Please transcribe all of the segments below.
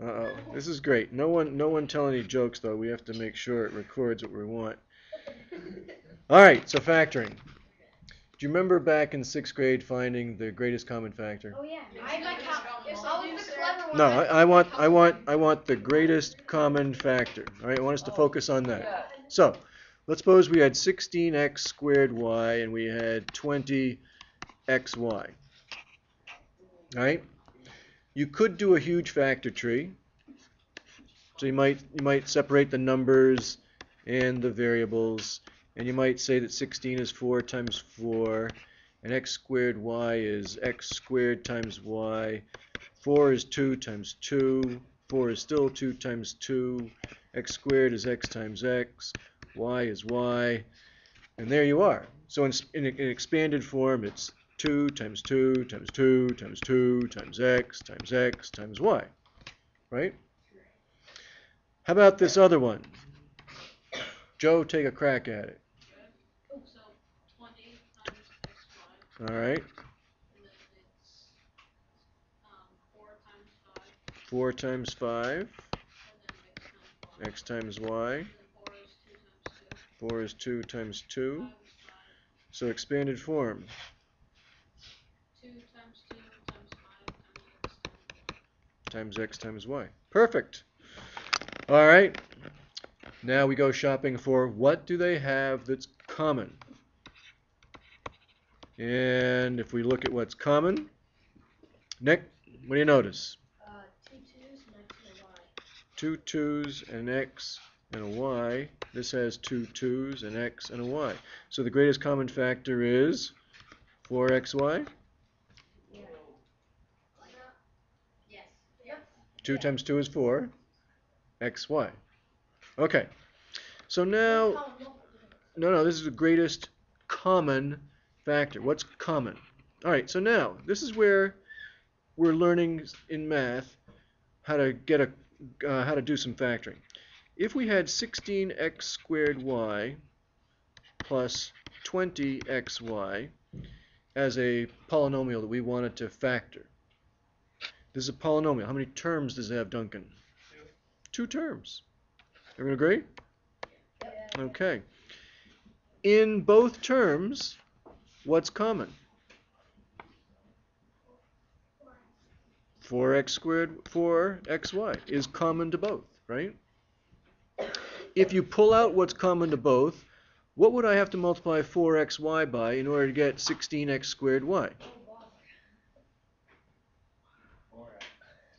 Uh-oh. This is great. No one tell any jokes though. We have to make sure it records what we want. All right, so factoring. Do you remember back in sixth grade finding the greatest common factor? Oh yeah, I had my count. I was the clever one. No, I want the greatest common factor. All right, I want us to focus on that. So, let's suppose we had 16x squared y and we had 20xy. All right? You could do a huge factor tree. So you might separate the numbers and the variables, and you might say that 16 is 4 times 4, and x squared y is x squared times y. 4 is 2 times 2. 4 is still 2 times 2. X squared is x times x. Y is y. And there you are. So in expanded form, it's 2 times 2 times 2 times 2 times x times y. Right? How about this other one? Joe, take a crack at it. Oh, so 20 times xy, All right. and then it's 4 times 5, 4 times 5, and then x times y. and then 4 is 2 times 2, 4 is 2 times 2. 5 is 5, So expanded form. 2 times 2 times 5 Times x times y. Perfect. All right. Now we go shopping for what do they have that's common? And if we look at what's common, Nick, what do you notice? Two twos and x and a y. 2 2's, an x, and a y. This has 2 2's, an x, and a y. So the greatest common factor is 4xy. Yeah. Yes. Yep. 2 times 2 is 4. xy. Okay. So now, no, this is the greatest common factor. What's common? All right, so now, this is where we're learning in math how to how to do some factoring. If we had 16x squared y plus 20xy as a polynomial that we wanted to factor. This is a polynomial. How many terms does it have, Duncan? 2 terms. Everyone agree? Okay. In both terms, what's common? 4x squared, 4xy is common to both, right? If you pull out what's common to both, what would I have to multiply 4xy by in order to get 16x squared y?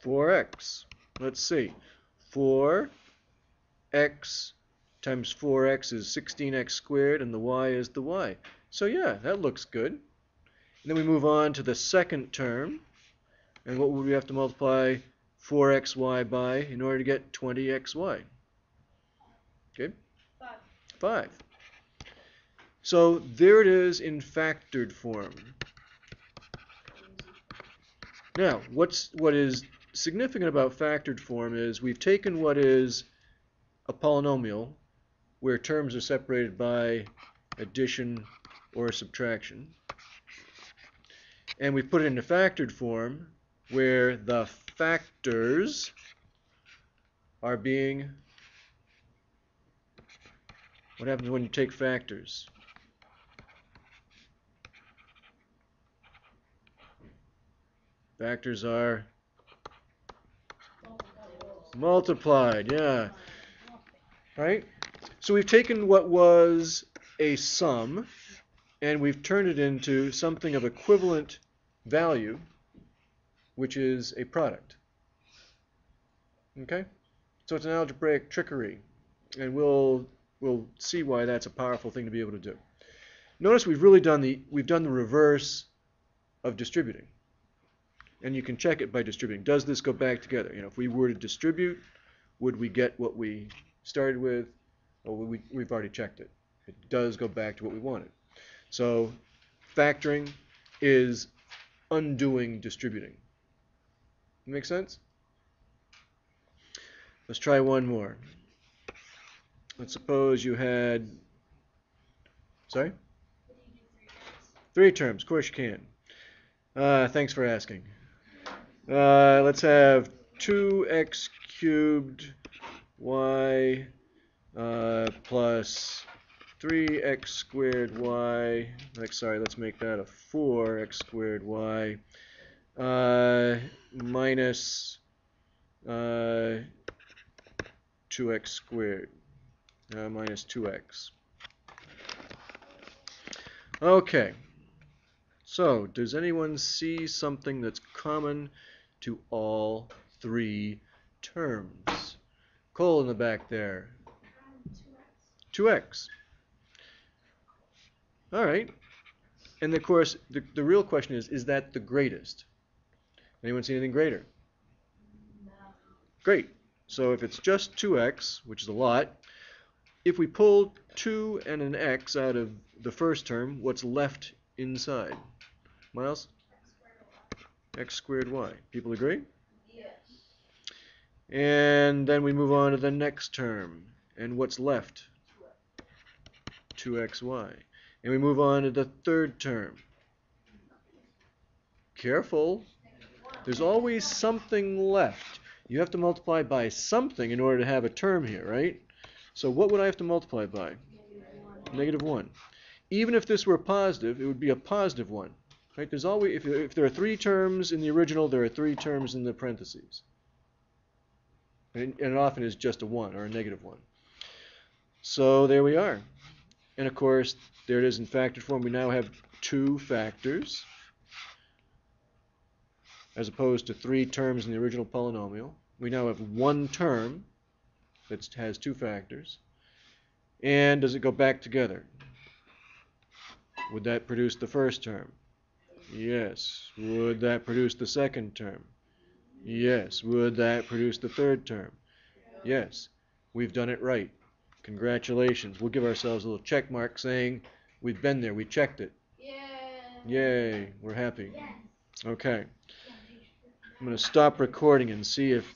4x. Let's see. 4x times 4x is 16x squared, and the y is the y. So yeah, that looks good. And then we move on to the second term. And what would we have to multiply 4xy by in order to get 20xy? Okay? 5. So there it is in factored form. Now, what is significant about factored form is we've taken what is a polynomial where terms are separated by addition or subtraction, and we put it into factored form where the factors are being, what happens when you take factors? Factors are multiplied, yeah. Right? So we've taken what was a sum and we've turned it into something of equivalent value, which is a product. Okay? So it's an algebraic trickery, and we'll see why that's a powerful thing to be able to do. Notice we've done the reverse of distributing. And you can check it by distributing. Does this go back together? If we were to distribute, would we get what we started with? Well, we've already checked it. It does go back to what we wanted. So factoring is undoing distributing. Make sense? Let's try one more. Let's suppose you had, sorry? 3 terms. Of course you can. Thanks for asking. Let's have 2x cubed y plus 3x squared y, sorry, let's make that a 4x squared y minus 2x squared minus 2x. Okay, so does anyone see something that's common to all three terms? Cole in the back there. 2x. All right. And of course, the real question is that the greatest? Anyone see anything greater? No. Great. So if it's just 2x, which is a lot, if we pull 2 and an x out of the first term, what's left inside? Miles? X squared y. People agree? Yes. And then we move on to the next term. And what's left? 2xy. And we move on to the third term. Careful. There's always something left. You have to multiply by something in order to have a term here, right? So what would I have to multiply by? Negative 1. Even if this were positive, it would be a positive 1. Right? There's always, if there are 3 terms in the original, there are 3 terms in the parentheses. And it often is just a 1 or a negative 1. So there we are. And of course, there it is in factored form. We now have 2 factors, as opposed to 3 terms in the original polynomial. We now have 1 term that has 2 factors. And does it go back together? Would that produce the first term? Yes. Would that produce the second term? Yes. Would that produce the third term? Yes. We've done it right. Congratulations. We'll give ourselves a little check mark saying we've been there. We checked it. Yay. We're happy. Okay. I'm going to stop recording and see if